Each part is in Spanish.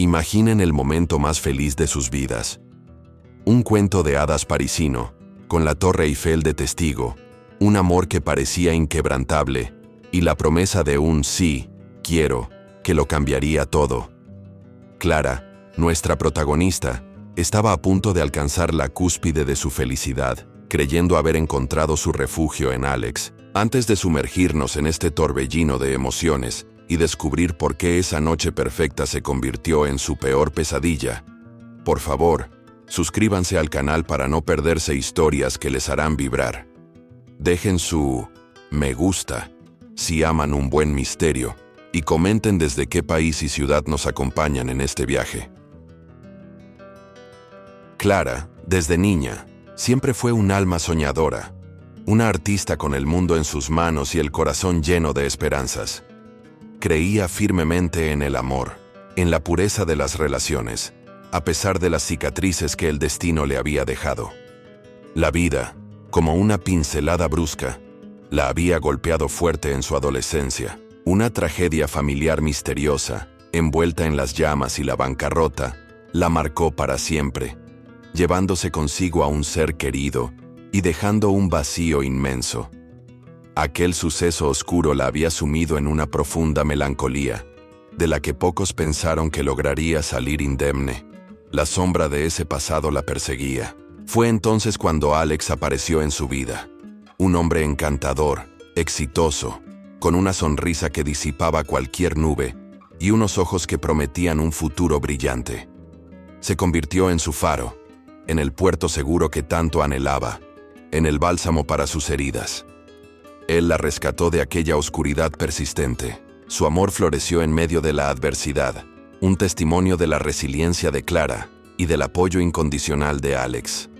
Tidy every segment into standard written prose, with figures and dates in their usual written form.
Imaginen el momento más feliz de sus vidas. Un cuento de hadas parisino, con la Torre Eiffel de testigo, un amor que parecía inquebrantable, y la promesa de un sí, quiero, que lo cambiaría todo. Clara, nuestra protagonista, estaba a punto de alcanzar la cúspide de su felicidad, creyendo haber encontrado su refugio en Alex, antes de sumergirnos en este torbellino de emociones y descubrir por qué esa noche perfecta se convirtió en su peor pesadilla. Por favor, suscríbanse al canal para no perderse historias que les harán vibrar. Dejen su me gusta si aman un buen misterio y comenten desde qué país y ciudad nos acompañan en este viaje. Clara, desde niña, siempre fue un alma soñadora, una artista con el mundo en sus manos y el corazón lleno de esperanzas. Creía firmemente en el amor, en la pureza de las relaciones, a pesar de las cicatrices que el destino le había dejado. La vida, como una pincelada brusca, la había golpeado fuerte en su adolescencia. Una tragedia familiar misteriosa, envuelta en las llamas y la bancarrota, la marcó para siempre, llevándose consigo a un ser querido y dejando un vacío inmenso. Aquel suceso oscuro la había sumido en una profunda melancolía, de la que pocos pensaron que lograría salir indemne. La sombra de ese pasado la perseguía. Fue entonces cuando Alex apareció en su vida. Un hombre encantador, exitoso, con una sonrisa que disipaba cualquier nube y unos ojos que prometían un futuro brillante. Se convirtió en su faro, en el puerto seguro que tanto anhelaba, en el bálsamo para sus heridas. Él la rescató de aquella oscuridad persistente. Su amor floreció en medio de la adversidad, un testimonio de la resiliencia de Clara y del apoyo incondicional de Alex.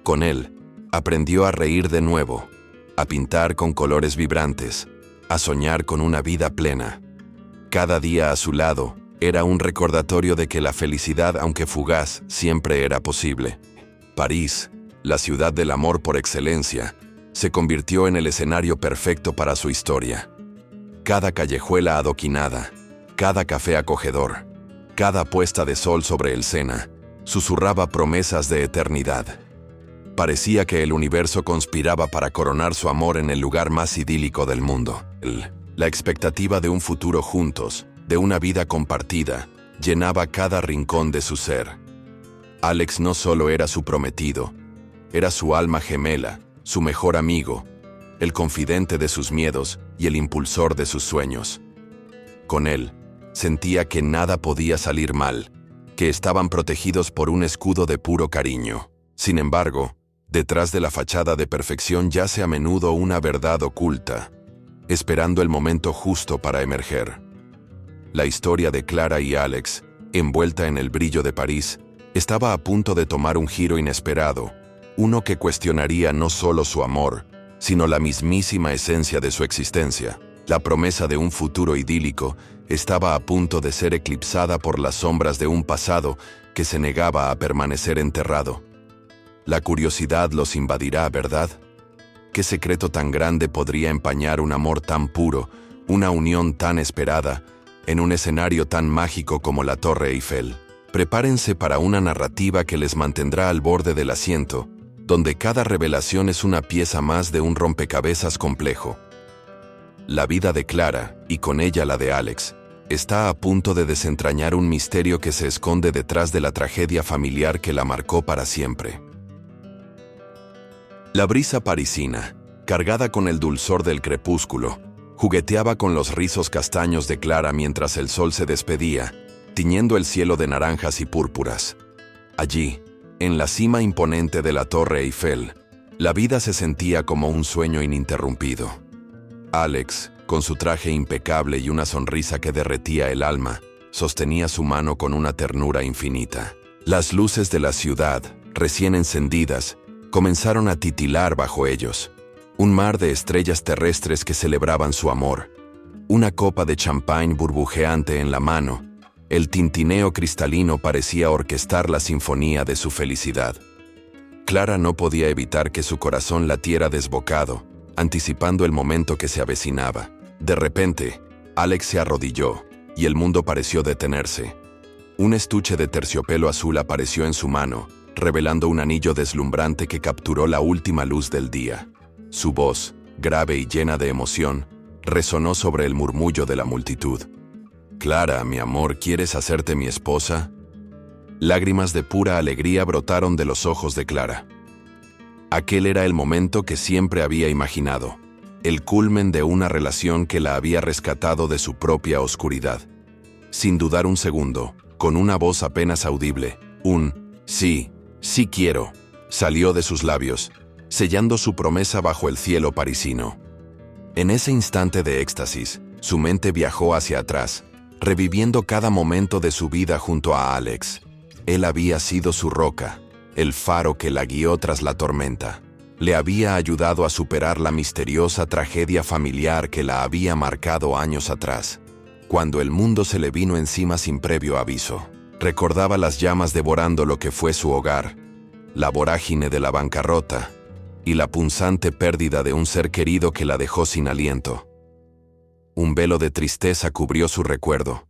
Con él, aprendió a reír de nuevo, a pintar con colores vibrantes, a soñar con una vida plena. Cada día a su lado era un recordatorio de que la felicidad, aunque fugaz, siempre era posible. París, la ciudad del amor por excelencia, se convirtió en el escenario perfecto para su historia. Cada callejuela adoquinada, cada café acogedor, cada puesta de sol sobre el Sena, susurraba promesas de eternidad. Parecía que el universo conspiraba para coronar su amor en el lugar más idílico del mundo. La expectativa de un futuro juntos, de una vida compartida, llenaba cada rincón de su ser. Alex no solo era su prometido, era su alma gemela, su mejor amigo, el confidente de sus miedos y el impulsor de sus sueños. Con él, sentía que nada podía salir mal, que estaban protegidos por un escudo de puro cariño. Sin embargo, detrás de la fachada de perfección yace a menudo una verdad oculta, esperando el momento justo para emerger. La historia de Clara y Alex, envuelta en el brillo de París, estaba a punto de tomar un giro inesperado, uno que cuestionaría no solo su amor, sino la mismísima esencia de su existencia. La promesa de un futuro idílico estaba a punto de ser eclipsada por las sombras de un pasado que se negaba a permanecer enterrado. La curiosidad los invadirá, ¿verdad? ¿Qué secreto tan grande podría empañar un amor tan puro, una unión tan esperada, en un escenario tan mágico como la Torre Eiffel? Prepárense para una narrativa que les mantendrá al borde del asiento, donde cada revelación es una pieza más de un rompecabezas complejo. La vida de Clara, y con ella la de Alex, está a punto de desentrañar un misterio que se esconde detrás de la tragedia familiar que la marcó para siempre. La brisa parisina, cargada con el dulzor del crepúsculo, jugueteaba con los rizos castaños de Clara mientras el sol se despedía, tiñendo el cielo de naranjas y púrpuras. Allí, en la cima imponente de la Torre Eiffel, la vida se sentía como un sueño ininterrumpido. Alex, con su traje impecable y una sonrisa que derretía el alma, sostenía su mano con una ternura infinita. Las luces de la ciudad, recién encendidas, comenzaron a titilar bajo ellos. Un mar de estrellas terrestres que celebraban su amor. Una copa de champán burbujeante en la mano. El tintineo cristalino parecía orquestar la sinfonía de su felicidad. Clara no podía evitar que su corazón latiera desbocado, anticipando el momento que se avecinaba. De repente, Alex se arrodilló, y el mundo pareció detenerse. Un estuche de terciopelo azul apareció en su mano, revelando un anillo deslumbrante que capturó la última luz del día. Su voz, grave y llena de emoción, resonó sobre el murmullo de la multitud. «Clara, mi amor, ¿quieres hacerte mi esposa?» Lágrimas de pura alegría brotaron de los ojos de Clara. Aquel era el momento que siempre había imaginado, el culmen de una relación que la había rescatado de su propia oscuridad. Sin dudar un segundo, con una voz apenas audible, un «sí, sí quiero», salió de sus labios, sellando su promesa bajo el cielo parisino. En ese instante de éxtasis, su mente viajó hacia atrás, reviviendo cada momento de su vida junto a Alex. Él había sido su roca, el faro que la guió tras la tormenta. Le había ayudado a superar la misteriosa tragedia familiar que la había marcado años atrás, cuando el mundo se le vino encima sin previo aviso. Recordaba las llamas devorando lo que fue su hogar, la vorágine de la bancarrota y la punzante pérdida de un ser querido que la dejó sin aliento. Un velo de tristeza cubrió su recuerdo,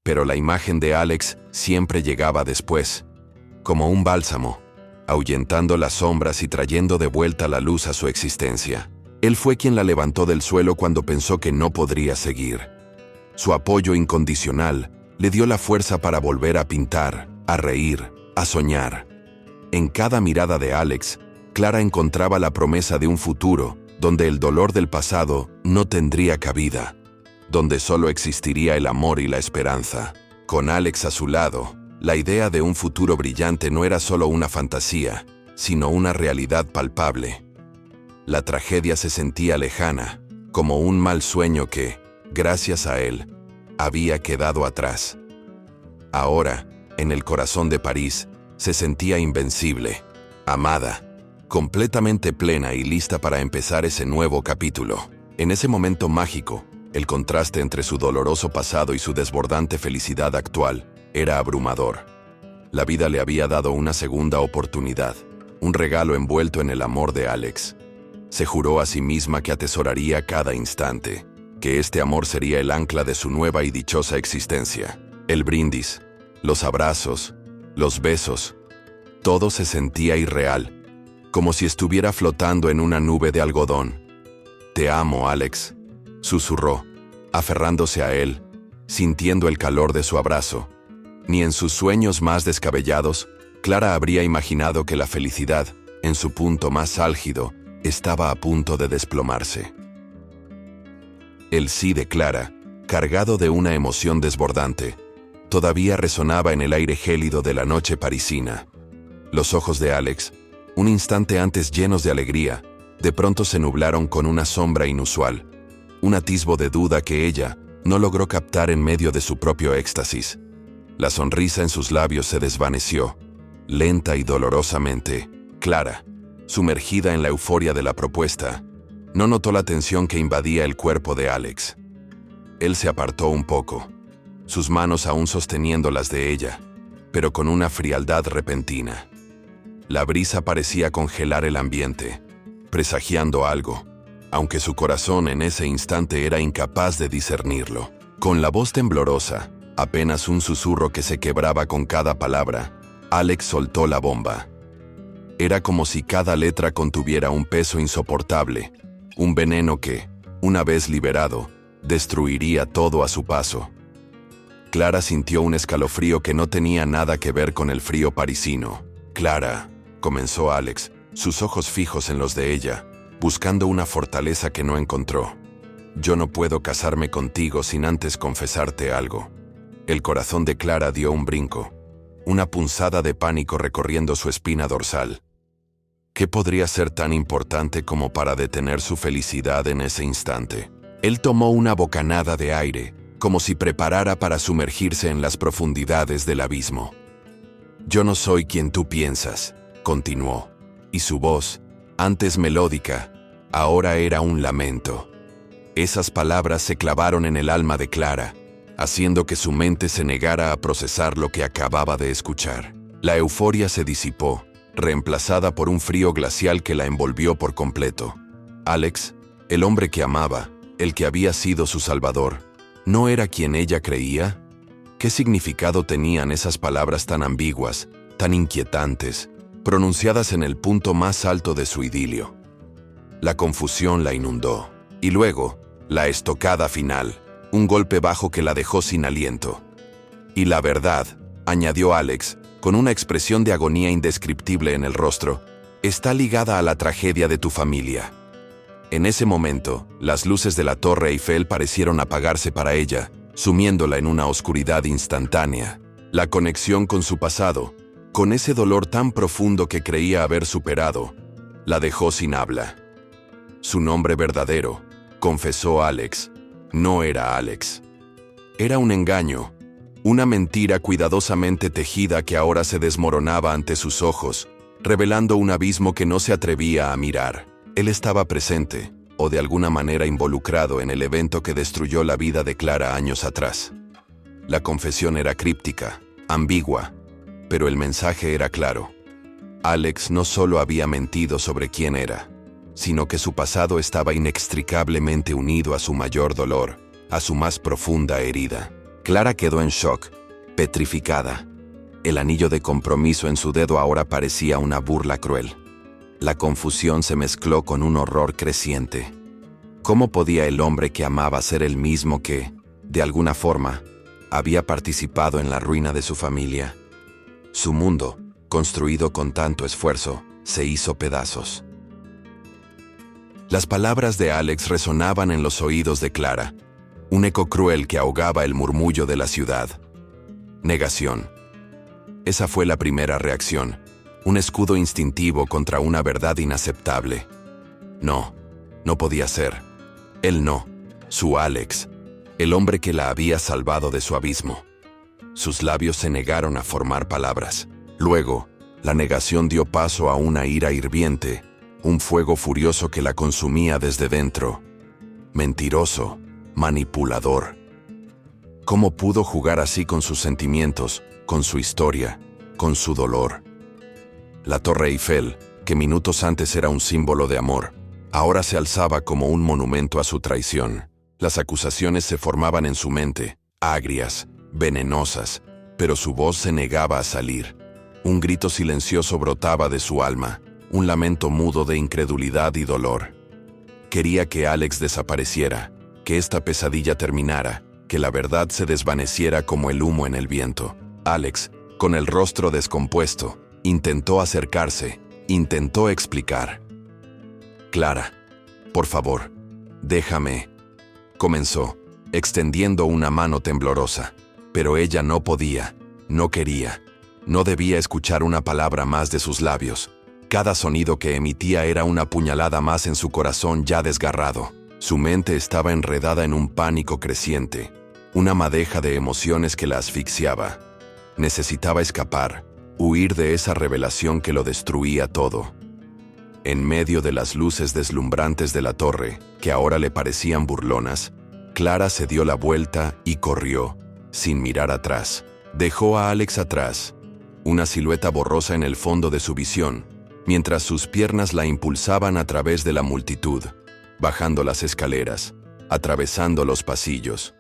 pero la imagen de Alex siempre llegaba después, como un bálsamo, ahuyentando las sombras y trayendo de vuelta la luz a su existencia. Él fue quien la levantó del suelo cuando pensó que no podría seguir. Su apoyo incondicional le dio la fuerza para volver a pintar, a reír, a soñar. En cada mirada de Alex, Clara encontraba la promesa de un futuro donde el dolor del pasado no tendría cabida, donde solo existiría el amor y la esperanza. Con Alex a su lado, la idea de un futuro brillante no era solo una fantasía, sino una realidad palpable. La tragedia se sentía lejana, como un mal sueño que, gracias a él, había quedado atrás. Ahora, en el corazón de París, se sentía invencible, amada, completamente plena y lista para empezar ese nuevo capítulo. En ese momento mágico, el contraste entre su doloroso pasado y su desbordante felicidad actual era abrumador. La vida le había dado una segunda oportunidad, un regalo envuelto en el amor de Alex. Se juró a sí misma que atesoraría cada instante, que este amor sería el ancla de su nueva y dichosa existencia. El brindis, los abrazos, los besos, todo se sentía irreal, como si estuviera flotando en una nube de algodón. «Te amo, Alex», susurró, aferrándose a él, sintiendo el calor de su abrazo. Ni en sus sueños más descabellados, Clara habría imaginado que la felicidad, en su punto más álgido, estaba a punto de desplomarse. El sí de Clara, cargado de una emoción desbordante, todavía resonaba en el aire gélido de la noche parisina. Los ojos de Alex, un instante antes llenos de alegría, de pronto se nublaron con una sombra inusual, un atisbo de duda que ella no logró captar en medio de su propio éxtasis. La sonrisa en sus labios se desvaneció, lenta y dolorosamente. Clara, sumergida en la euforia de la propuesta, no notó la tensión que invadía el cuerpo de Alex. Él se apartó un poco, sus manos aún sosteniendo las de ella, pero con una frialdad repentina. La brisa parecía congelar el ambiente, presagiando algo, aunque su corazón en ese instante era incapaz de discernirlo. Con la voz temblorosa, apenas un susurro que se quebraba con cada palabra, Alex soltó la bomba. Era como si cada letra contuviera un peso insoportable, un veneno que, una vez liberado, destruiría todo a su paso. Clara sintió un escalofrío que no tenía nada que ver con el frío parisino. «Clara», comenzó Alex, sus ojos fijos en los de ella, buscando una fortaleza que no encontró. «Yo no puedo casarme contigo sin antes confesarte algo». El corazón de Clara dio un brinco, una punzada de pánico recorriendo su espina dorsal. ¿Qué podría ser tan importante como para detener su felicidad en ese instante? Él tomó una bocanada de aire, como si preparara para sumergirse en las profundidades del abismo. «Yo no soy quien tú piensas», continuó, y su voz, antes melódica, ahora era un lamento. Esas palabras se clavaron en el alma de Clara, haciendo que su mente se negara a procesar lo que acababa de escuchar. La euforia se disipó, reemplazada por un frío glacial que la envolvió por completo. Alex, el hombre que amaba, el que había sido su salvador, ¿no era quien ella creía? ¿Qué significado tenían esas palabras tan ambiguas, tan inquietantes, pronunciadas en el punto más alto de su idilio? La confusión la inundó. Y luego, la estocada final, un golpe bajo que la dejó sin aliento. Y la verdad, añadió Alex, con una expresión de agonía indescriptible en el rostro, está ligada a la tragedia de tu familia. En ese momento, las luces de la Torre Eiffel parecieron apagarse para ella, sumiéndola en una oscuridad instantánea. La conexión con su pasado, con ese dolor tan profundo que creía haber superado, la dejó sin habla. Su nombre verdadero, confesó Alex, no era Alex. Era un engaño, una mentira cuidadosamente tejida que ahora se desmoronaba ante sus ojos, revelando un abismo que no se atrevía a mirar. Él estaba presente, o de alguna manera involucrado en el evento que destruyó la vida de Clara años atrás. La confesión era críptica, ambigua, pero el mensaje era claro. Alex no solo había mentido sobre quién era, sino que su pasado estaba inextricablemente unido a su mayor dolor, a su más profunda herida. Clara quedó en shock, petrificada. El anillo de compromiso en su dedo ahora parecía una burla cruel. La confusión se mezcló con un horror creciente. ¿Cómo podía el hombre que amaba ser el mismo que, de alguna forma, había participado en la ruina de su familia? Su mundo, construido con tanto esfuerzo, se hizo pedazos. Las palabras de Alex resonaban en los oídos de Clara, un eco cruel que ahogaba el murmullo de la ciudad. Negación. Esa fue la primera reacción, un escudo instintivo contra una verdad inaceptable. No, no podía ser. Él no, su Alex, el hombre que la había salvado de su abismo. Sus labios se negaron a formar palabras. Luego, la negación dio paso a una ira hirviente, un fuego furioso que la consumía desde dentro. Mentiroso, manipulador. ¿Cómo pudo jugar así con sus sentimientos, con su historia, con su dolor? La Torre Eiffel, que minutos antes era un símbolo de amor, ahora se alzaba como un monumento a su traición. Las acusaciones se formaban en su mente, agrias, venenosas, pero su voz se negaba a salir. Un grito silencioso brotaba de su alma, un lamento mudo de incredulidad y dolor. Quería que Alex desapareciera, que esta pesadilla terminara, que la verdad se desvaneciera como el humo en el viento. Alex, con el rostro descompuesto, intentó acercarse, intentó explicar. «Clara, por favor, déjame», comenzó, extendiendo una mano temblorosa. Pero ella no podía, no quería, no debía escuchar una palabra más de sus labios. Cada sonido que emitía era una puñalada más en su corazón ya desgarrado. Su mente estaba enredada en un pánico creciente, una madeja de emociones que la asfixiaba. Necesitaba escapar, huir de esa revelación que lo destruía todo. En medio de las luces deslumbrantes de la torre, que ahora le parecían burlonas, Clara se dio la vuelta y corrió, sin mirar atrás. Dejó a Alex atrás, una silueta borrosa en el fondo de su visión, mientras sus piernas la impulsaban a través de la multitud, bajando las escaleras, atravesando los pasillos.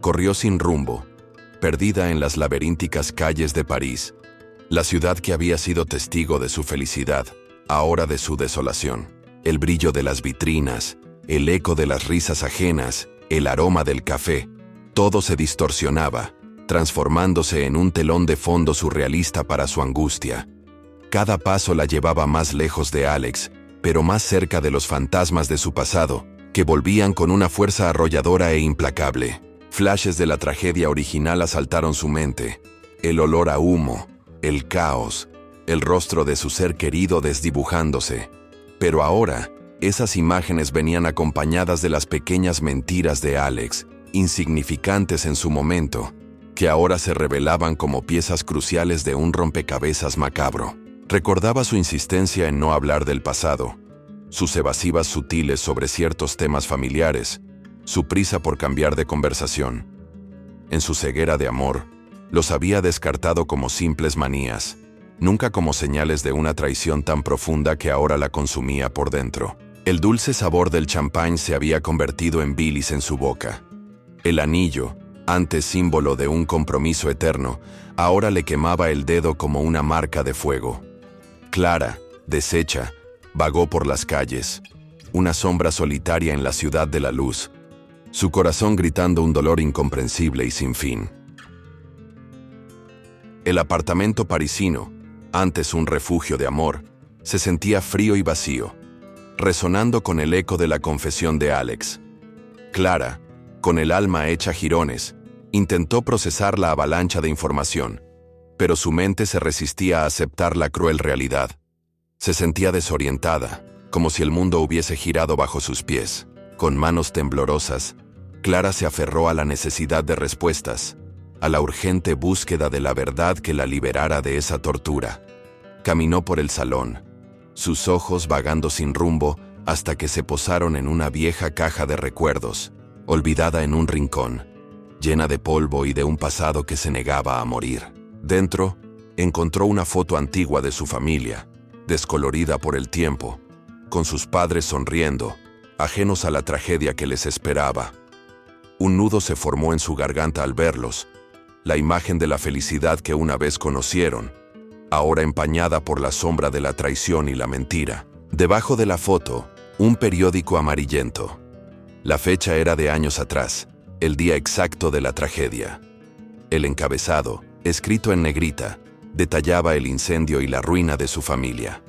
Corrió sin rumbo, perdida en las laberínticas calles de París, la ciudad que había sido testigo de su felicidad, ahora de su desolación. El brillo de las vitrinas, el eco de las risas ajenas, el aroma del café, todo se distorsionaba, transformándose en un telón de fondo surrealista para su angustia. Cada paso la llevaba más lejos de Alex, pero más cerca de los fantasmas de su pasado, que volvían con una fuerza arrolladora e implacable. Flashes de la tragedia original asaltaron su mente. El olor a humo, el caos, el rostro de su ser querido desdibujándose. Pero ahora, esas imágenes venían acompañadas de las pequeñas mentiras de Alex, insignificantes en su momento, que ahora se revelaban como piezas cruciales de un rompecabezas macabro. Recordaba su insistencia en no hablar del pasado, sus evasivas sutiles sobre ciertos temas familiares, su prisa por cambiar de conversación. En su ceguera de amor, los había descartado como simples manías, nunca como señales de una traición tan profunda que ahora la consumía por dentro. El dulce sabor del champán se había convertido en bilis en su boca. El anillo, Antes símbolo de un compromiso eterno, ahora le quemaba el dedo como una marca de fuego. Clara, deshecha, vagó por las calles, una sombra solitaria en la ciudad de la luz, su corazón gritando un dolor incomprensible y sin fin. El apartamento parisino, antes un refugio de amor, se sentía frío y vacío, resonando con el eco de la confesión de Alex. Clara, con el alma hecha jirones, intentó procesar la avalancha de información, pero su mente se resistía a aceptar la cruel realidad. Se sentía desorientada, como si el mundo hubiese girado bajo sus pies. Con manos temblorosas, Clara se aferró a la necesidad de respuestas, a la urgente búsqueda de la verdad que la liberara de esa tortura. Caminó por el salón, sus ojos vagando sin rumbo hasta que se posaron en una vieja caja de recuerdos, olvidada en un rincón, llena de polvo y de un pasado que se negaba a morir. Dentro, encontró una foto antigua de su familia, descolorida por el tiempo, con sus padres sonriendo, ajenos a la tragedia que les esperaba. Un nudo se formó en su garganta al verlos, la imagen de la felicidad que una vez conocieron, ahora empañada por la sombra de la traición y la mentira. Debajo de la foto, un periódico amarillento. La fecha era de años atrás, el día exacto de la tragedia. El encabezado, escrito en negrita, detallaba el incendio y la ruina de su familia.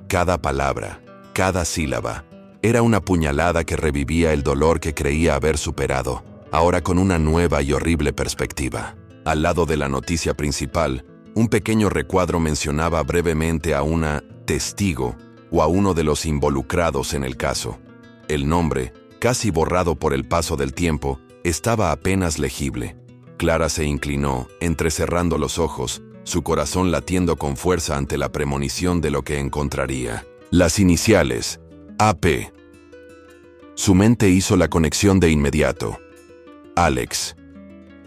Cada palabra, cada sílaba, era una puñalada que revivía el dolor que creía haber superado, ahora con una nueva y horrible perspectiva. Al lado de la noticia principal, un pequeño recuadro mencionaba brevemente a una testigo o a uno de los involucrados en el caso. El nombre, casi borrado por el paso del tiempo, estaba apenas legible. Clara se inclinó, entrecerrando los ojos, su corazón latiendo con fuerza ante la premonición de lo que encontraría. Las iniciales, AP. Su mente hizo la conexión de inmediato. Alex.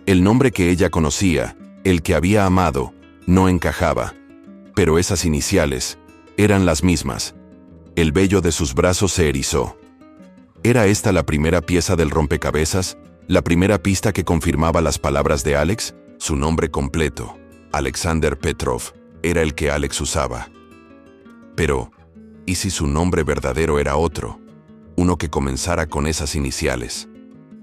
El nombre que ella conocía, el que había amado, no encajaba. Pero esas iniciales eran las mismas. El vello de sus brazos se erizó. ¿Era esta la primera pieza del rompecabezas? ¿La primera pista que confirmaba las palabras de Alex? Su nombre completo, Alexander Petrov, era el que Alex usaba. Pero, ¿y si su nombre verdadero era otro? Uno que comenzara con esas iniciales.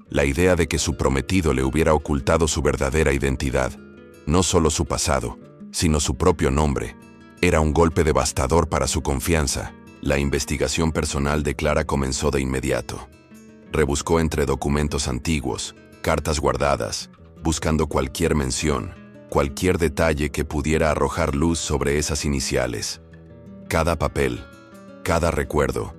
La idea de que su prometido le hubiera ocultado su verdadera identidad, no solo su pasado, sino su propio nombre, era un golpe devastador para su confianza. La investigación personal de Clara comenzó de inmediato. Rebuscó entre documentos antiguos, cartas guardadas, buscando cualquier mención, cualquier detalle que pudiera arrojar luz sobre esas iniciales. Cada papel, cada recuerdo,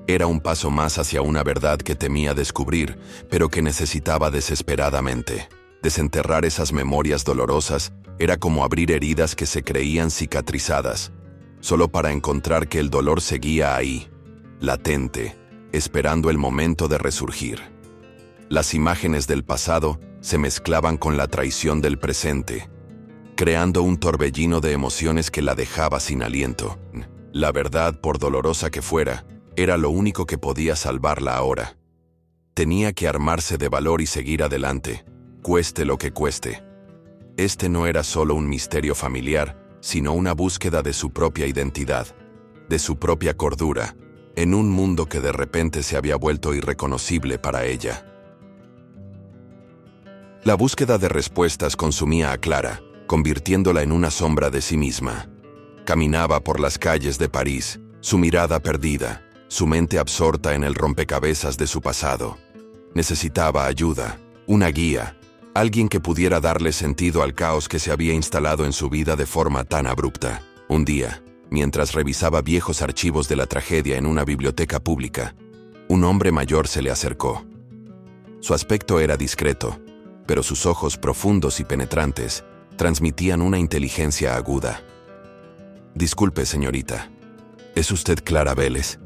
era un paso más hacia una verdad que temía descubrir, pero que necesitaba desesperadamente. Desenterrar esas memorias dolorosas era como abrir heridas que se creían cicatrizadas, solo para encontrar que el dolor seguía ahí, latente, esperando el momento de resurgir. Las imágenes del pasado se mezclaban con la traición del presente, creando un torbellino de emociones que la dejaba sin aliento. La verdad, por dolorosa que fuera, era lo único que podía salvarla ahora. Tenía que armarse de valor y seguir adelante, cueste lo que cueste. Este no era solo un misterio familiar, sino una búsqueda de su propia identidad, de su propia cordura, en un mundo que de repente se había vuelto irreconocible para ella. La búsqueda de respuestas consumía a Clara, convirtiéndola en una sombra de sí misma. Caminaba por las calles de París, su mirada perdida, su mente absorta en el rompecabezas de su pasado. Necesitaba ayuda, una guía, alguien que pudiera darle sentido al caos que se había instalado en su vida de forma tan abrupta. Un día, mientras revisaba viejos archivos de la tragedia en una biblioteca pública, un hombre mayor se le acercó. Su aspecto era discreto, pero sus ojos profundos y penetrantes transmitían una inteligencia aguda. «Disculpe, señorita, ¿es usted Clara Vélez?»,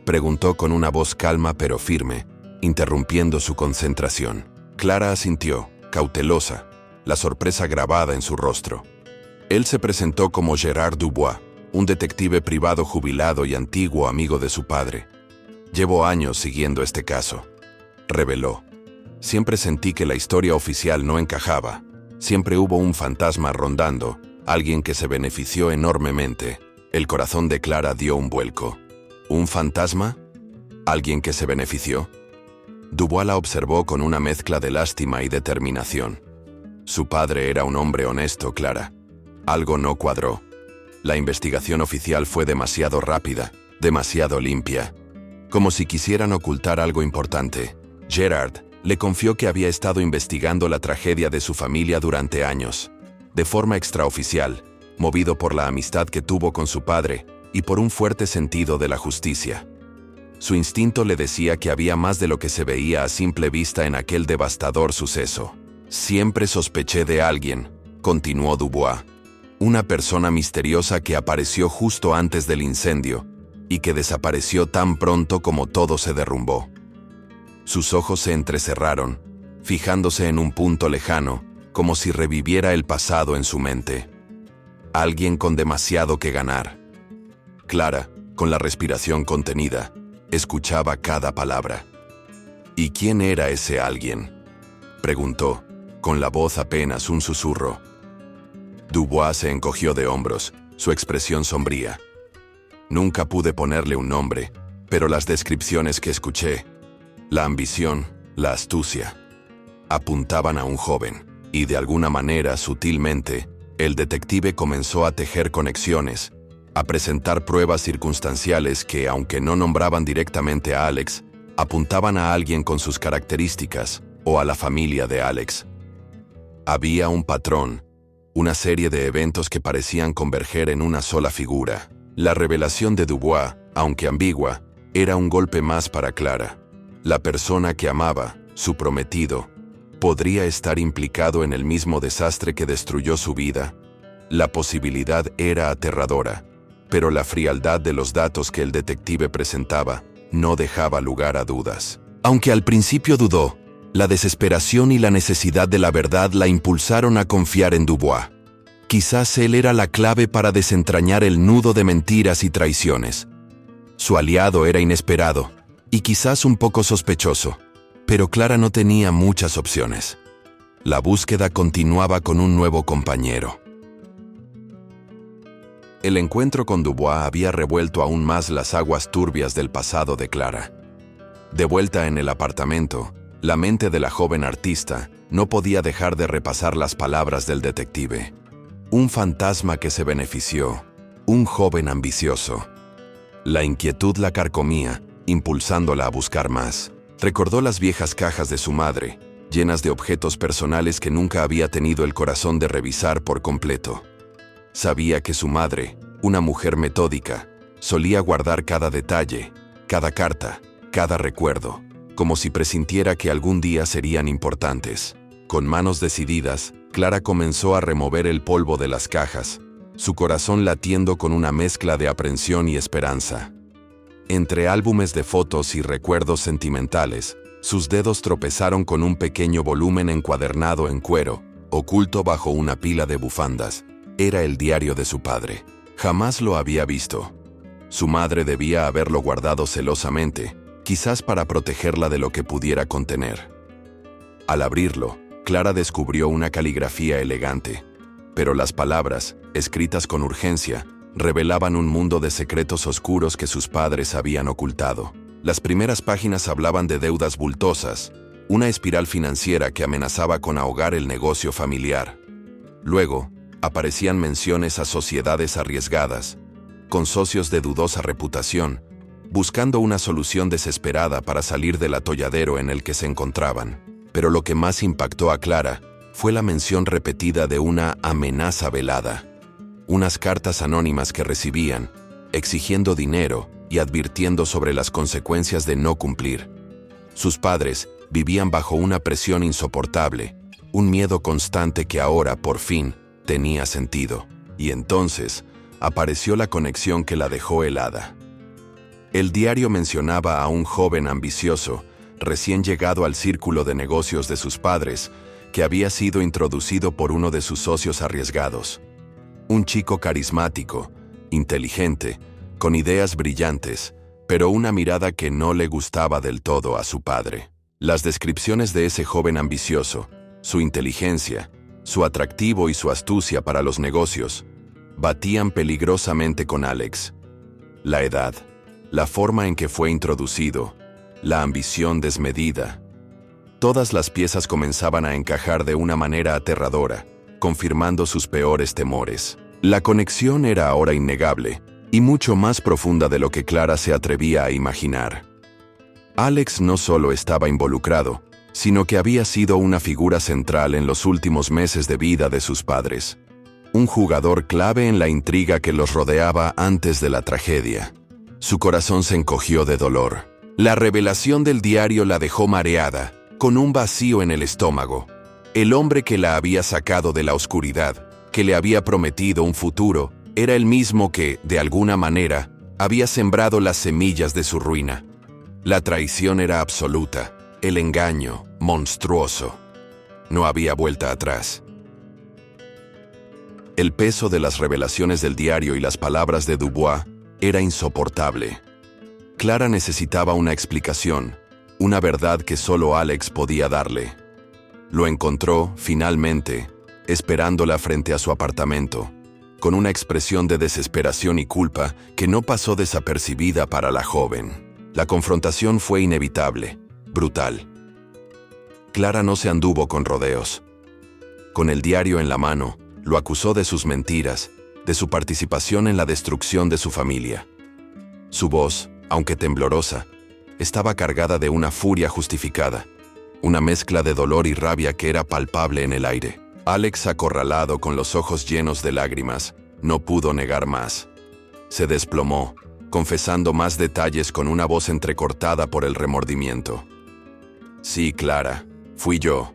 preguntó con una voz calma pero firme, interrumpiendo su concentración. Clara asintió, cautelosa, la sorpresa grabada en su rostro. Él se presentó como Gerard Dubois, un detective privado jubilado y antiguo amigo de su padre. «Llevo años siguiendo este caso», reveló. Siempre sentí que la historia oficial no encajaba. Siempre hubo un fantasma rondando, alguien que se benefició enormemente. El corazón de Clara dio un vuelco. ¿Un fantasma? ¿Alguien que se benefició? Dubois la observó con una mezcla de lástima y determinación. Su padre era un hombre honesto, Clara. Algo no cuadró. La investigación oficial fue demasiado rápida, demasiado limpia. Como si quisieran ocultar algo importante. Gerard le confió que había estado investigando la tragedia de su familia durante años, de forma extraoficial, movido por la amistad que tuvo con su padre y por un fuerte sentido de la justicia. Su instinto le decía que había más de lo que se veía a simple vista en aquel devastador suceso. Siempre sospeché de alguien, continuó Dubois, una persona misteriosa que apareció justo antes del incendio y que desapareció tan pronto como todo se derrumbó. Sus ojos se entrecerraron, fijándose en un punto lejano, como si reviviera el pasado en su mente. Alguien con demasiado que ganar. Clara, con la respiración contenida, escuchaba cada palabra. ¿Y quién era ese alguien?, preguntó, con la voz apenas un susurro. Dubois se encogió de hombros, su expresión sombría. Nunca pude ponerle un nombre, pero las descripciones que escuché, la ambición, la astucia, apuntaban a un joven, y de alguna manera, sutilmente, el detective comenzó a tejer conexiones, a presentar pruebas circunstanciales que, aunque no nombraban directamente a Alex, apuntaban a alguien con sus características, o a la familia de Alex. Había un patrón, una serie de eventos que parecían converger en una sola figura. La revelación de Dubois, aunque ambigua, era un golpe más para Clara. La persona que amaba, su prometido, ¿podría estar implicado en el mismo desastre que destruyó su vida? La posibilidad era aterradora, pero la frialdad de los datos que el detective presentaba no dejaba lugar a dudas. Aunque al principio dudó, la desesperación y la necesidad de la verdad la impulsaron a confiar en Dubois. Quizás él era la clave para desentrañar el nudo de mentiras y traiciones. Su aliado era inesperado, y quizás un poco sospechoso, pero Clara no tenía muchas opciones. La búsqueda continuaba con un nuevo compañero. El encuentro con Dubois había revuelto aún más las aguas turbias del pasado de Clara. De vuelta en el apartamento, la mente de la joven artista no podía dejar de repasar las palabras del detective. Un fantasma que se benefició, un joven ambicioso. La inquietud la carcomía, impulsándola a buscar más. Recordó las viejas cajas de su madre, llenas de objetos personales que nunca había tenido el corazón de revisar por completo. Sabía que su madre, una mujer metódica, solía guardar cada detalle, cada carta, cada recuerdo, como si presintiera que algún día serían importantes. Con manos decididas, Clara comenzó a remover el polvo de las cajas, su corazón latiendo con una mezcla de aprensión y esperanza. Entre álbumes de fotos y recuerdos sentimentales, sus dedos tropezaron con un pequeño volumen encuadernado en cuero, oculto bajo una pila de bufandas. Era el diario de su padre. Jamás lo había visto. Su madre debía haberlo guardado celosamente, quizás para protegerla de lo que pudiera contener. Al abrirlo, Clara descubrió una caligrafía elegante, pero las palabras, escritas con urgencia, revelaban un mundo de secretos oscuros que sus padres habían ocultado. Las primeras páginas hablaban de deudas bultosas, una espiral financiera que amenazaba con ahogar el negocio familiar. Luego, aparecían menciones a sociedades arriesgadas, con socios de dudosa reputación, buscando una solución desesperada para salir del atolladero en el que se encontraban. Pero lo que más impactó a Clara fue la mención repetida de una amenaza velada. Unas cartas anónimas que recibían, exigiendo dinero y advirtiendo sobre las consecuencias de no cumplir. Sus padres vivían bajo una presión insoportable, un miedo constante que ahora, por fin, tenía sentido. Y entonces, apareció la conexión que la dejó helada. El diario mencionaba a un joven ambicioso, recién llegado al círculo de negocios de sus padres, que había sido introducido por uno de sus socios arriesgados. Un chico carismático, inteligente, con ideas brillantes, pero una mirada que no le gustaba del todo a su padre. Las descripciones de ese joven ambicioso, su inteligencia, su atractivo y su astucia para los negocios, batían peligrosamente con Alex. La edad, la forma en que fue introducido, la ambición desmedida. Todas las piezas comenzaban a encajar de una manera aterradora, confirmando sus peores temores. La conexión era ahora innegable, y mucho más profunda de lo que Clara se atrevía a imaginar. Alex no solo estaba involucrado, sino que había sido una figura central en los últimos meses de vida de sus padres. Un jugador clave en la intriga que los rodeaba antes de la tragedia. Su corazón se encogió de dolor. La revelación del diario la dejó mareada, con un vacío en el estómago. El hombre que la había sacado de la oscuridad, que le había prometido un futuro, era el mismo que, de alguna manera, había sembrado las semillas de su ruina. La traición era absoluta, el engaño, monstruoso. No había vuelta atrás. El peso de las revelaciones del diario y las palabras de Dubois era insoportable. Clara necesitaba una explicación, una verdad que solo Alex podía darle. Lo encontró, finalmente, esperándola frente a su apartamento, con una expresión de desesperación y culpa que no pasó desapercibida para la joven. La confrontación fue inevitable, brutal. Clara no se anduvo con rodeos. Con el diario en la mano, lo acusó de sus mentiras, de su participación en la destrucción de su familia. Su voz, aunque temblorosa, estaba cargada de una furia justificada, una mezcla de dolor y rabia que era palpable en el aire. Alex, acorralado con los ojos llenos de lágrimas, no pudo negar más. Se desplomó, confesando más detalles con una voz entrecortada por el remordimiento. Sí, Clara, fui yo.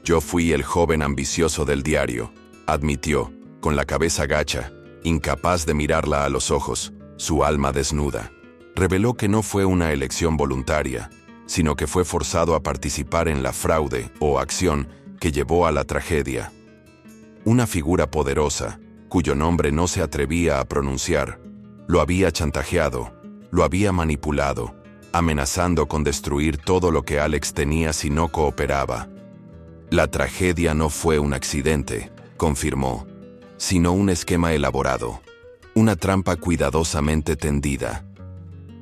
Yo fui el joven ambicioso del diario, admitió, con la cabeza gacha, incapaz de mirarla a los ojos, su alma desnuda. Reveló que no fue una elección voluntaria, sino que fue forzado a participar en la fraude o acción que llevó a la tragedia. Una figura poderosa, cuyo nombre no se atrevía a pronunciar, lo había chantajeado, lo había manipulado, amenazando con destruir todo lo que Alex tenía si no cooperaba. La tragedia no fue un accidente, confirmó, sino un esquema elaborado, una trampa cuidadosamente tendida.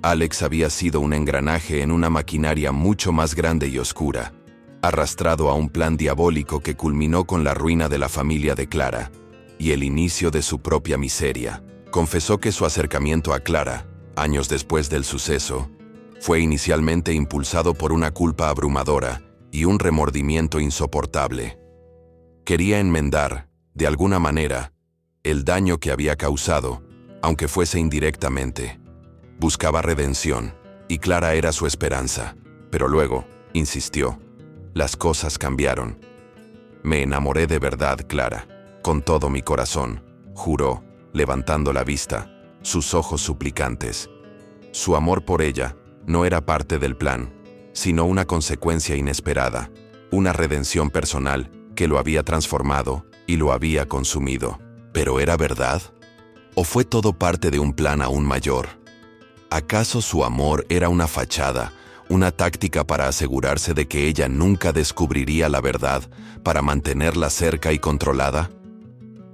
Alex había sido un engranaje en una maquinaria mucho más grande y oscura, arrastrado a un plan diabólico que culminó con la ruina de la familia de Clara y el inicio de su propia miseria. Confesó que su acercamiento a Clara, años después del suceso, fue inicialmente impulsado por una culpa abrumadora y un remordimiento insoportable. Quería enmendar, de alguna manera, el daño que había causado, aunque fuese indirectamente. Buscaba redención, y Clara era su esperanza. Pero luego, insistió, las cosas cambiaron. Me enamoré de verdad, Clara, con todo mi corazón, juró, levantando la vista, sus ojos suplicantes. Su amor por ella no era parte del plan, sino una consecuencia inesperada, una redención personal que lo había transformado y lo había consumido. ¿Pero era verdad? ¿O fue todo parte de un plan aún mayor? ¿Acaso su amor era una fachada, una táctica para asegurarse de que ella nunca descubriría la verdad, para mantenerla cerca y controlada?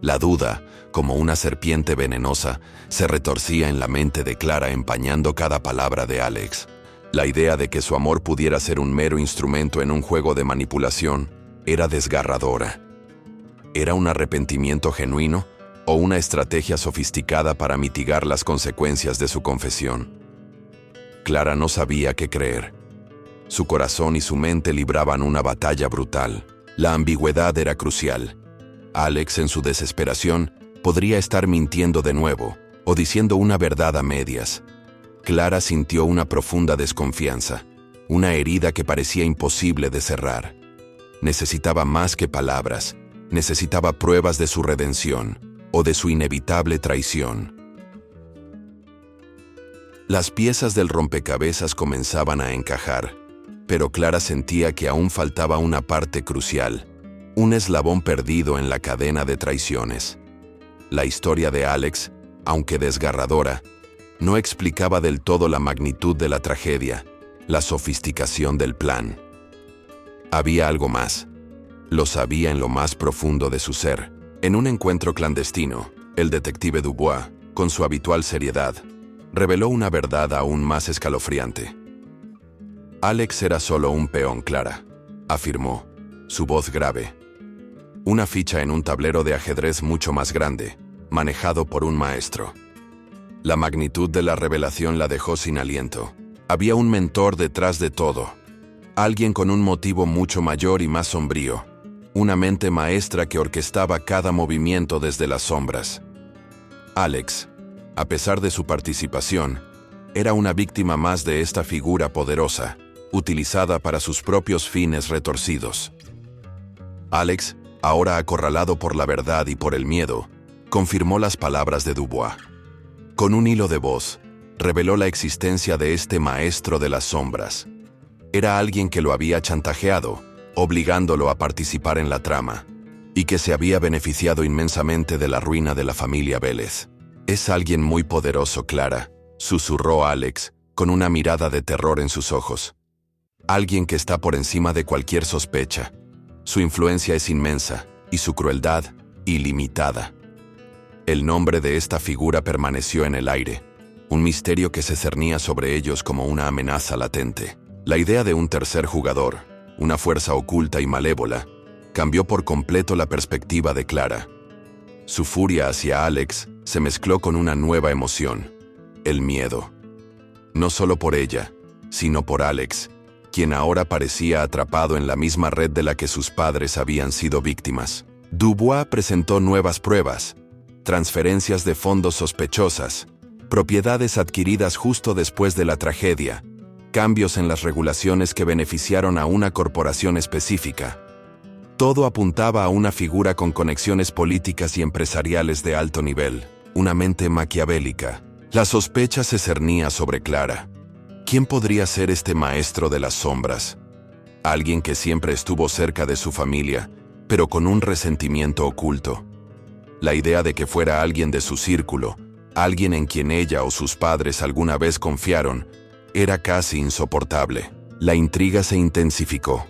La duda, como una serpiente venenosa, se retorcía en la mente de Clara, empañando cada palabra de Alex. La idea de que su amor pudiera ser un mero instrumento en un juego de manipulación era desgarradora. ¿Era un arrepentimiento genuino o una estrategia sofisticada para mitigar las consecuencias de su confesión? Clara no sabía qué creer. Su corazón y su mente libraban una batalla brutal. La ambigüedad era crucial. Alex, en su desesperación, podría estar mintiendo de nuevo o diciendo una verdad a medias. Clara sintió una profunda desconfianza, una herida que parecía imposible de cerrar. Necesitaba más que palabras, necesitaba pruebas de su redención o de su inevitable traición. Las piezas del rompecabezas comenzaban a encajar, pero Clara sentía que aún faltaba una parte crucial, un eslabón perdido en la cadena de traiciones. La historia de Alex, aunque desgarradora, no explicaba del todo la magnitud de la tragedia, la sofisticación del plan. Había algo más. Lo sabía en lo más profundo de su ser. En un encuentro clandestino, el detective Dubois, con su habitual seriedad, reveló una verdad aún más escalofriante. Alex era solo un peón, Clara, afirmó, su voz grave. Una ficha en un tablero de ajedrez mucho más grande, manejado por un maestro. La magnitud de la revelación la dejó sin aliento. Había un mentor detrás de todo. Alguien con un motivo mucho mayor y más sombrío. Una mente maestra que orquestaba cada movimiento desde las sombras. Alex, a pesar de su participación, era una víctima más de esta figura poderosa, utilizada para sus propios fines retorcidos. Alex, ahora acorralado por la verdad y por el miedo, confirmó las palabras de Dubois. Con un hilo de voz, reveló la existencia de este maestro de las sombras. Era alguien que lo había chantajeado, obligándolo a participar en la trama, y que se había beneficiado inmensamente de la ruina de la familia Vélez. «Es alguien muy poderoso, Clara», susurró Alex, con una mirada de terror en sus ojos. «Alguien que está por encima de cualquier sospecha. Su influencia es inmensa, y su crueldad, ilimitada». El nombre de esta figura permaneció en el aire, un misterio que se cernía sobre ellos como una amenaza latente. La idea de un tercer jugador, una fuerza oculta y malévola, cambió por completo la perspectiva de Clara. Su furia hacia Alex se mezcló con una nueva emoción, el miedo. No solo por ella, sino por Alex, quien ahora parecía atrapado en la misma red de la que sus padres habían sido víctimas. Dubois presentó nuevas pruebas, transferencias de fondos sospechosas, propiedades adquiridas justo después de la tragedia, cambios en las regulaciones que beneficiaron a una corporación específica. Todo apuntaba a una figura con conexiones políticas y empresariales de alto nivel, una mente maquiavélica. La sospecha se cernía sobre Clara. ¿Quién podría ser este maestro de las sombras? Alguien que siempre estuvo cerca de su familia, pero con un resentimiento oculto. La idea de que fuera alguien de su círculo, alguien en quien ella o sus padres alguna vez confiaron, era casi insoportable. La intriga se intensificó.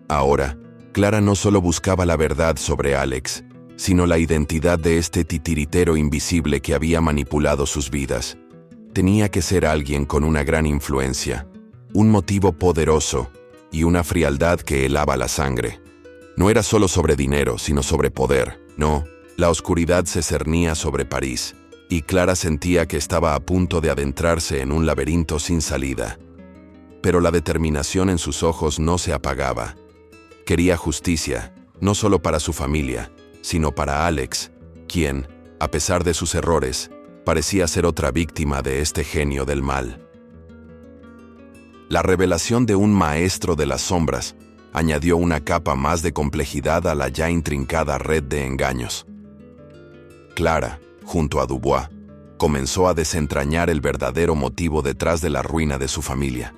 Ahora, Clara no solo buscaba la verdad sobre Alex, sino la identidad de este titiritero invisible que había manipulado sus vidas. Tenía que ser alguien con una gran influencia, un motivo poderoso y una frialdad que helaba la sangre. No era solo sobre dinero, sino sobre poder. No, la oscuridad se cernía sobre París, y Clara sentía que estaba a punto de adentrarse en un laberinto sin salida. Pero la determinación en sus ojos no se apagaba. Quería justicia, no solo para su familia, sino para Alex, quien, a pesar de sus errores, parecía ser otra víctima de este genio del mal. La revelación de un maestro de las sombras añadió una capa más de complejidad a la ya intrincada red de engaños. Clara, junto a Dubois, comenzó a desentrañar el verdadero motivo detrás de la ruina de su familia.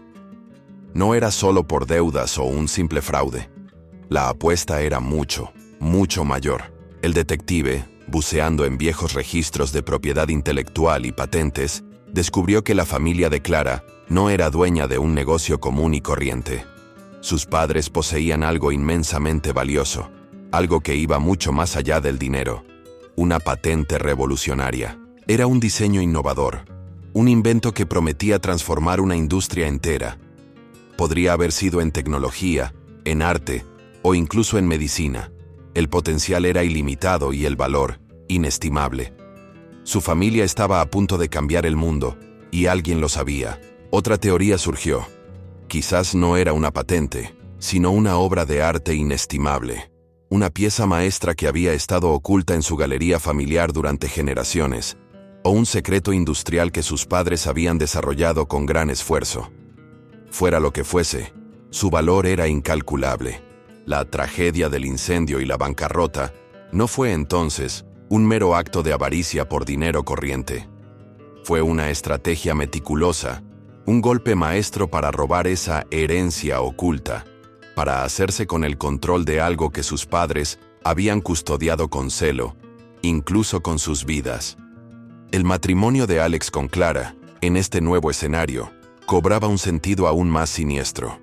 No era solo por deudas o un simple fraude. La apuesta era mucho, mucho mayor. El detective, buceando en viejos registros de propiedad intelectual y patentes, descubrió que la familia de Clara no era dueña de un negocio común y corriente. Sus padres poseían algo inmensamente valioso, algo que iba mucho más allá del dinero. Una patente revolucionaria. Era un diseño innovador, un invento que prometía transformar una industria entera. Podría haber sido en tecnología, en arte o incluso en medicina. El potencial era ilimitado y el valor, inestimable. Su familia estaba a punto de cambiar el mundo, y alguien lo sabía. Otra teoría surgió. Quizás no era una patente, sino una obra de arte inestimable. Una pieza maestra que había estado oculta en su galería familiar durante generaciones, o un secreto industrial que sus padres habían desarrollado con gran esfuerzo. Fuera lo que fuese, su valor era incalculable. La tragedia del incendio y la bancarrota no fue entonces un mero acto de avaricia por dinero corriente. Fue una estrategia meticulosa, un golpe maestro para robar esa herencia oculta, para hacerse con el control de algo que sus padres habían custodiado con celo, incluso con sus vidas. El matrimonio de Alex con Clara, en este nuevo escenario, cobraba un sentido aún más siniestro.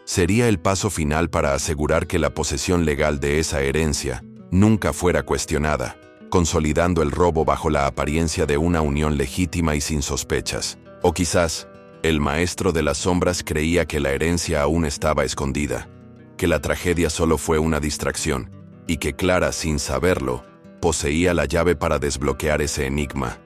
sería el paso final para asegurar que la posesión legal de esa herencia nunca fuera cuestionada, consolidando el robo bajo la apariencia de una unión legítima y sin sospechas. O quizás, el maestro de las sombras creía que la herencia aún estaba escondida, que la tragedia solo fue una distracción, y que Clara, sin saberlo, poseía la llave para desbloquear ese enigma.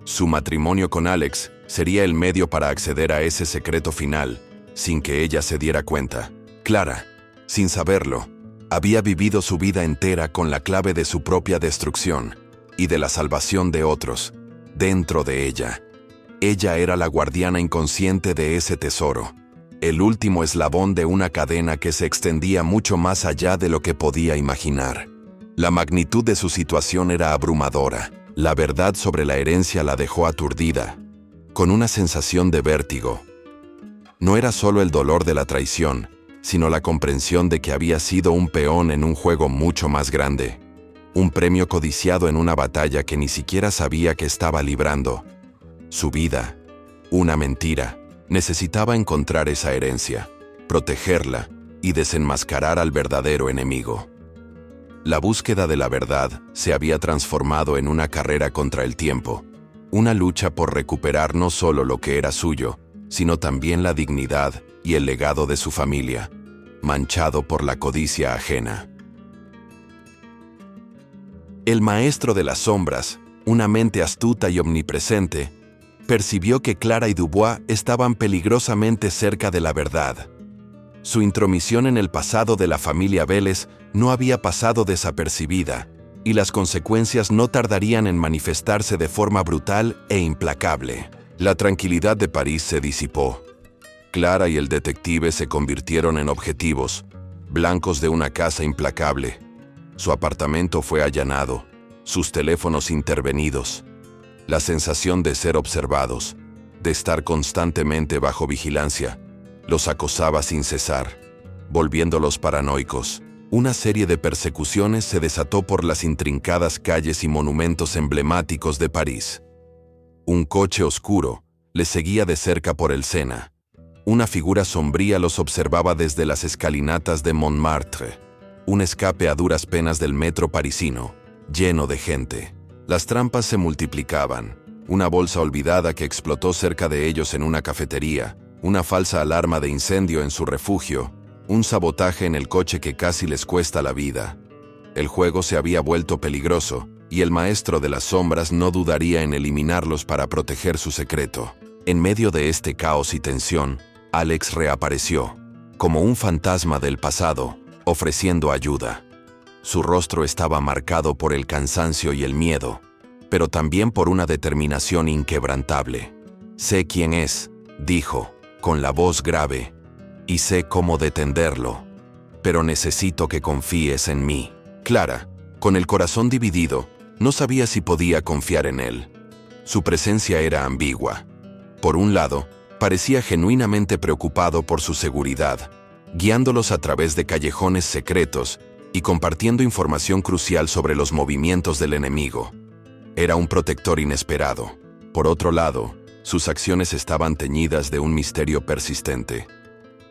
Su matrimonio con Alex sería el medio para acceder a ese secreto final, sin que ella se diera cuenta. Clara, sin saberlo, había vivido su vida entera con la clave de su propia destrucción y de la salvación de otros, dentro de ella. Ella era la guardiana inconsciente de ese tesoro, el último eslabón de una cadena que se extendía mucho más allá de lo que podía imaginar. La magnitud de su situación era abrumadora. La verdad sobre la herencia la dejó aturdida, con una sensación de vértigo. No era solo el dolor de la traición, sino la comprensión de que había sido un peón en un juego mucho más grande, un premio codiciado en una batalla que ni siquiera sabía que estaba librando. Su vida, una mentira, necesitaba encontrar esa herencia, protegerla y desenmascarar al verdadero enemigo. La búsqueda de la verdad se había transformado en una carrera contra el tiempo, una lucha por recuperar no solo lo que era suyo, sino también la dignidad y el legado de su familia, manchado por la codicia ajena. El maestro de las sombras, una mente astuta y omnipresente, percibió que Clara y Dubois estaban peligrosamente cerca de la verdad. Su intromisión en el pasado de la familia Vélez no había pasado desapercibida, y las consecuencias no tardarían en manifestarse de forma brutal e implacable. La tranquilidad de París se disipó. Clara y el detective se convirtieron en objetivos, blancos de una caza implacable. Su apartamento fue allanado, sus teléfonos intervenidos. La sensación de ser observados, de estar constantemente bajo vigilancia, los acosaba sin cesar, volviéndolos paranoicos. Una serie de persecuciones se desató por las intrincadas calles y monumentos emblemáticos de París. Un coche oscuro les seguía de cerca por el Sena. Una figura sombría los observaba desde las escalinatas de Montmartre. Un escape a duras penas del metro parisino, lleno de gente. Las trampas se multiplicaban. Una bolsa olvidada que explotó cerca de ellos en una cafetería, una falsa alarma de incendio en su refugio, un sabotaje en el coche que casi les cuesta la vida. El juego se había vuelto peligroso, y el maestro de las sombras no dudaría en eliminarlos para proteger su secreto. En medio de este caos y tensión, Alex reapareció, como un fantasma del pasado, ofreciendo ayuda. Su rostro estaba marcado por el cansancio y el miedo, pero también por una determinación inquebrantable. «Sé quién es», dijo, con la voz grave, «y sé cómo detenerlo, pero necesito que confíes en mí». Clara, con el corazón dividido, no sabía si podía confiar en él. Su presencia era ambigua. Por un lado, parecía genuinamente preocupado por su seguridad, guiándolos a través de callejones secretos y compartiendo información crucial sobre los movimientos del enemigo. Era un protector inesperado. Por otro lado, sus acciones estaban teñidas de un misterio persistente.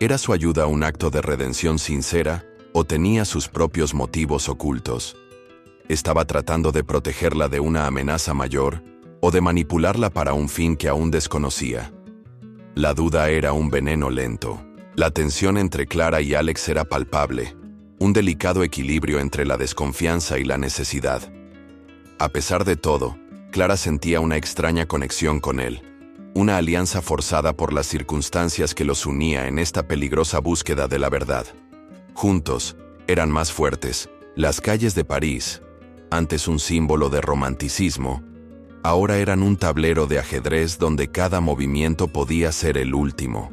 ¿Era su ayuda un acto de redención sincera o tenía sus propios motivos ocultos? ¿Estaba tratando de protegerla de una amenaza mayor o de manipularla para un fin que aún desconocía? La duda era un veneno lento. La tensión entre Clara y Alex era palpable, un delicado equilibrio entre la desconfianza y la necesidad. A pesar de todo, Clara sentía una extraña conexión con él, una alianza forzada por las circunstancias que los unía en esta peligrosa búsqueda de la verdad. Juntos, eran más fuertes. Las calles de París, antes un símbolo de romanticismo, ahora eran un tablero de ajedrez donde cada movimiento podía ser el último.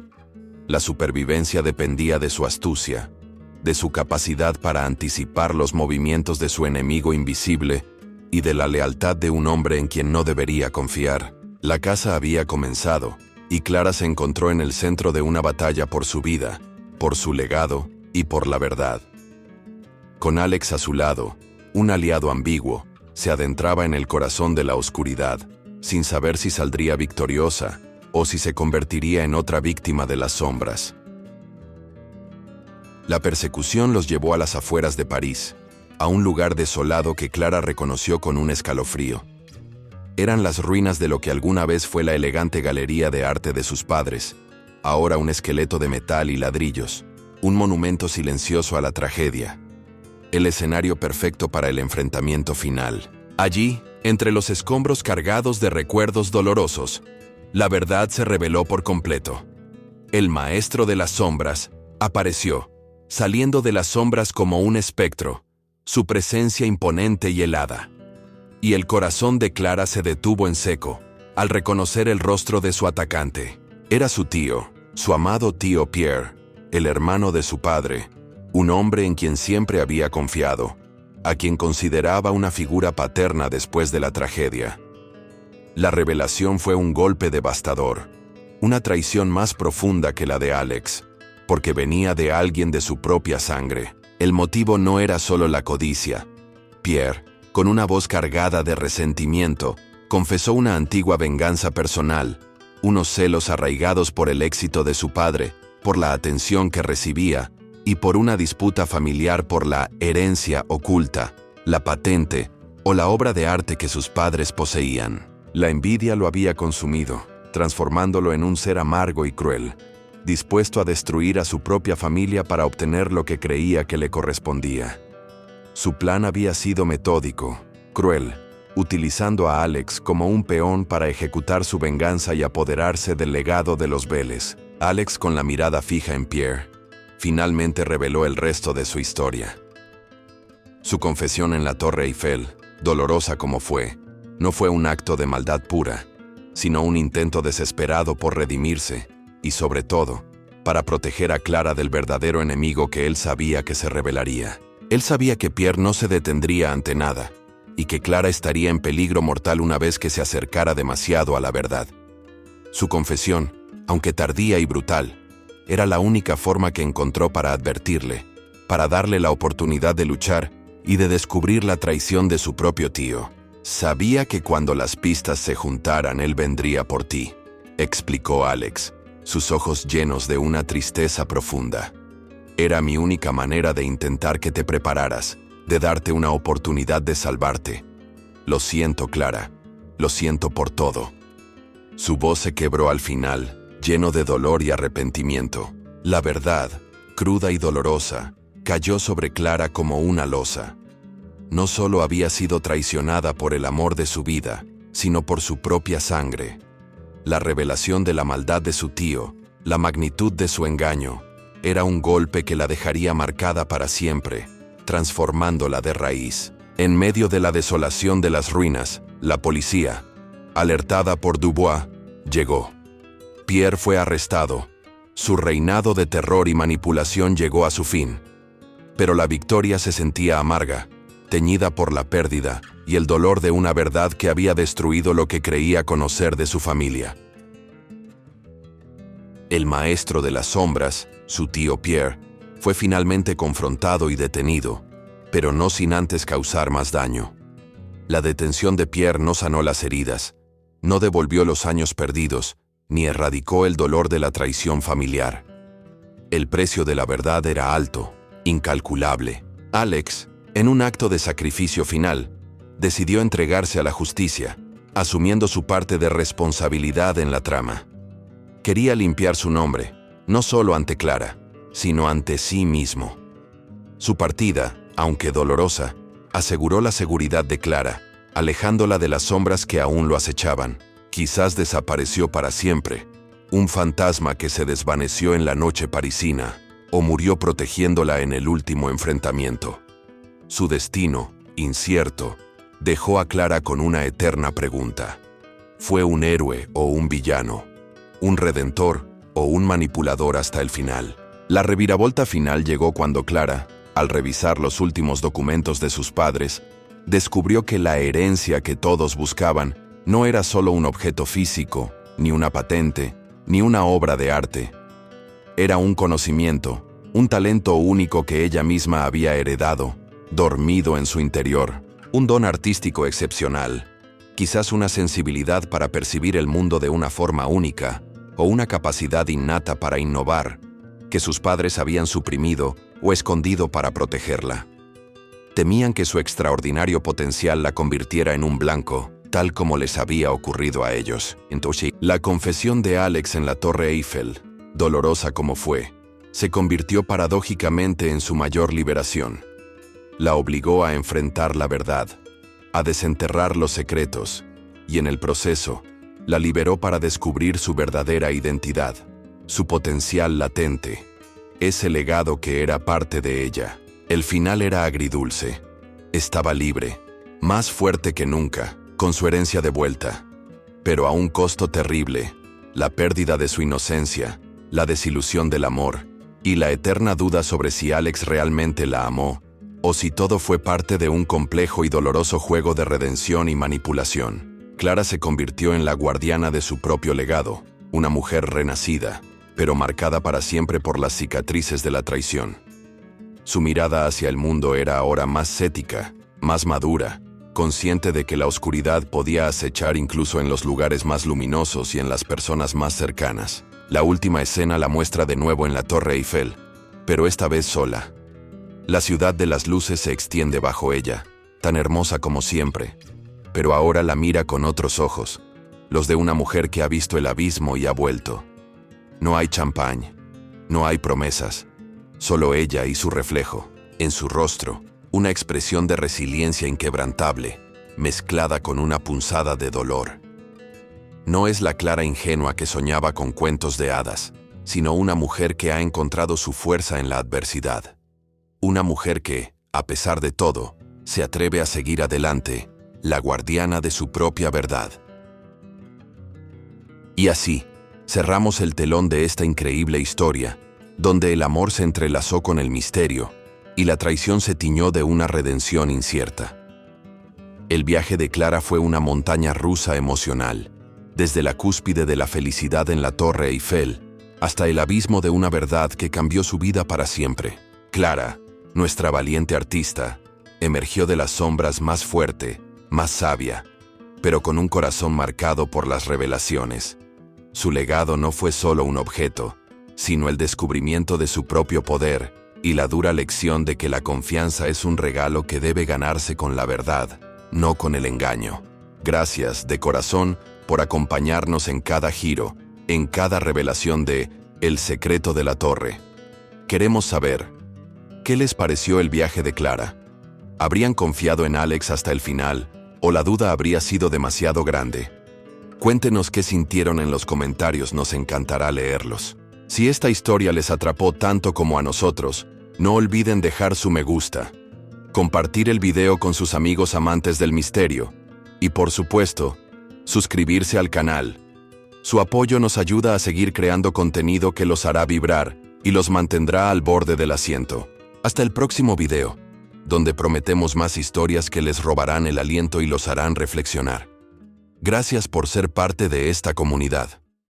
La supervivencia dependía de su astucia, de su capacidad para anticipar los movimientos de su enemigo invisible y de la lealtad de un hombre en quien no debería confiar. La caza había comenzado, y Clara se encontró en el centro de una batalla por su vida, por su legado y por la verdad. Con Alex a su lado, un aliado ambiguo, se adentraba en el corazón de la oscuridad, sin saber si saldría victoriosa o si se convertiría en otra víctima de las sombras. La persecución los llevó a las afueras de París, a un lugar desolado que Clara reconoció con un escalofrío. Eran las ruinas de lo que alguna vez fue la elegante galería de arte de sus padres, ahora un esqueleto de metal y ladrillos, un monumento silencioso a la tragedia, el escenario perfecto para el enfrentamiento final. Allí, entre los escombros cargados de recuerdos dolorosos, la verdad se reveló por completo. El maestro de las sombras apareció, saliendo de las sombras como un espectro, su presencia imponente y helada. Y el corazón de Clara se detuvo en seco, al reconocer el rostro de su atacante. Era su tío, su amado tío Pierre, el hermano de su padre, un hombre en quien siempre había confiado, a quien consideraba una figura paterna después de la tragedia. La revelación fue un golpe devastador, una traición más profunda que la de Alex, porque venía de alguien de su propia sangre. El motivo no era solo la codicia. Pierre, con una voz cargada de resentimiento, confesó una antigua venganza personal, unos celos arraigados por el éxito de su padre, por la atención que recibía, y por una disputa familiar por la herencia oculta, la patente o la obra de arte que sus padres poseían. La envidia lo había consumido, transformándolo en un ser amargo y cruel, dispuesto a destruir a su propia familia para obtener lo que creía que le correspondía. Su plan había sido metódico, cruel, utilizando a Alex como un peón para ejecutar su venganza y apoderarse del legado de los Vélez. Alex, con la mirada fija en Pierre, finalmente reveló el resto de su historia. Su confesión en la Torre Eiffel, dolorosa como fue, no fue un acto de maldad pura, sino un intento desesperado por redimirse, y sobre todo, para proteger a Clara del verdadero enemigo que él sabía que se revelaría. Él sabía que Pierre no se detendría ante nada, y que Clara estaría en peligro mortal una vez que se acercara demasiado a la verdad. Su confesión, aunque tardía y brutal, era la única forma que encontró para advertirle, para darle la oportunidad de luchar y de descubrir la traición de su propio tío. Sabía que cuando las pistas se juntaran, él vendría por ti, explicó Alex, sus ojos llenos de una tristeza profunda. Era mi única manera de intentar que te prepararas, de darte una oportunidad de salvarte. Lo siento, Clara, lo siento por todo. Su voz se quebró al final, lleno de dolor y arrepentimiento. La verdad, cruda y dolorosa, cayó sobre Clara como una losa. No solo había sido traicionada por el amor de su vida, sino por su propia sangre. La revelación de la maldad de su tío, la magnitud de su engaño, era un golpe que la dejaría marcada para siempre, transformándola de raíz. En medio de la desolación de las ruinas, la policía, alertada por Dubois, llegó. Pierre fue arrestado. Su reinado de terror y manipulación llegó a su fin. Pero la victoria se sentía amarga, teñida por la pérdida y el dolor de una verdad que había destruido lo que creía conocer de su familia. El maestro de las sombras, su tío Pierre, fue finalmente confrontado y detenido, pero no sin antes causar más daño. La detención de Pierre no sanó las heridas, no devolvió los años perdidos, ni erradicó el dolor de la traición familiar. El precio de la verdad era alto, incalculable. Alex, en un acto de sacrificio final, decidió entregarse a la justicia, asumiendo su parte de responsabilidad en la trama. Quería limpiar su nombre, no solo ante Clara, sino ante sí mismo. Su partida, aunque dolorosa, aseguró la seguridad de Clara, alejándola de las sombras que aún lo acechaban. Quizás desapareció para siempre, un fantasma que se desvaneció en la noche parisina, o murió protegiéndola en el último enfrentamiento. Su destino, incierto, dejó a Clara con una eterna pregunta. ¿Fue un héroe o un villano? ¿Un redentor o un manipulador hasta el final? La reviravolta final llegó cuando Clara, al revisar los últimos documentos de sus padres, descubrió que la herencia que todos buscaban no era solo un objeto físico, ni una patente, ni una obra de arte. Era un conocimiento, un talento único que ella misma había heredado, dormido en su interior, un don artístico excepcional, quizás una sensibilidad para percibir el mundo de una forma única, o una capacidad innata para innovar, que sus padres habían suprimido o escondido para protegerla. Temían que su extraordinario potencial la convirtiera en un blanco, tal como les había ocurrido a ellos. Entonces, la confesión de Alex en la Torre Eiffel, dolorosa como fue, se convirtió paradójicamente en su mayor liberación. La obligó a enfrentar la verdad, a desenterrar los secretos, y en el proceso, la liberó para descubrir su verdadera identidad, su potencial latente, ese legado que era parte de ella. El final era agridulce. Estaba libre, más fuerte que nunca, con su herencia de vuelta, pero a un costo terrible: la pérdida de su inocencia, la desilusión del amor, y la eterna duda sobre si Alex realmente la amó, o si todo fue parte de un complejo y doloroso juego de redención y manipulación. Clara se convirtió en la guardiana de su propio legado, una mujer renacida, pero marcada para siempre por las cicatrices de la traición. Su mirada hacia el mundo era ahora más cética, más madura, consciente de que la oscuridad podía acechar incluso en los lugares más luminosos y en las personas más cercanas. La última escena la muestra de nuevo en la Torre Eiffel, pero esta vez sola. La ciudad de las luces se extiende bajo ella, tan hermosa como siempre, pero ahora la mira con otros ojos, los de una mujer que ha visto el abismo y ha vuelto. No hay champán, no hay promesas, solo ella y su reflejo. En su rostro, una expresión de resiliencia inquebrantable, mezclada con una punzada de dolor. No es la Clara ingenua que soñaba con cuentos de hadas, sino una mujer que ha encontrado su fuerza en la adversidad. Una mujer que, a pesar de todo, se atreve a seguir adelante, la guardiana de su propia verdad. Y así, cerramos el telón de esta increíble historia, donde el amor se entrelazó con el misterio, y la traición se tiñó de una redención incierta. El viaje de Clara fue una montaña rusa emocional, desde la cúspide de la felicidad en la Torre Eiffel, hasta el abismo de una verdad que cambió su vida para siempre. Clara, nuestra valiente artista, emergió de las sombras más fuerte, más sabia, pero con un corazón marcado por las revelaciones. Su legado no fue solo un objeto, sino el descubrimiento de su propio poder y la dura lección de que la confianza es un regalo que debe ganarse con la verdad, no con el engaño. Gracias, de corazón, por acompañarnos en cada giro, en cada revelación de El secreto de la Torre. Queremos saber, ¿qué les pareció el viaje de Clara? ¿Habrían confiado en Alex hasta el final, o la duda habría sido demasiado grande? Cuéntenos qué sintieron en los comentarios, nos encantará leerlos. Si esta historia les atrapó tanto como a nosotros, no olviden dejar su me gusta, compartir el video con sus amigos amantes del misterio y, por supuesto, suscribirse al canal. Su apoyo nos ayuda a seguir creando contenido que los hará vibrar y los mantendrá al borde del asiento. Hasta el próximo video, donde prometemos más historias que les robarán el aliento y los harán reflexionar. Gracias por ser parte de esta comunidad.